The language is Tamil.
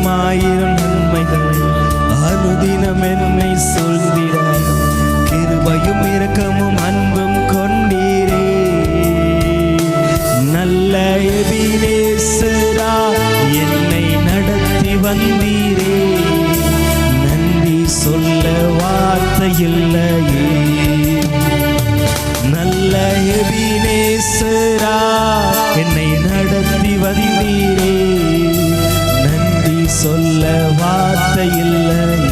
ஆயிரம் நன்மைகள் அனுதினம் என்னை சொல்ந்திட கிருபையும் இரக்கமும் அன்பும் கொண்டீரே. நல்ல எபினேசரா என்னை நடத்தி வந்தீரே. நன்றி சொல்ல வார்த்தை இல்லையே. நல்ல எபினேசரா என்னை நடத்தி வந்தீரே. நன்றி சொல்ல வார்த்தை இல்லை.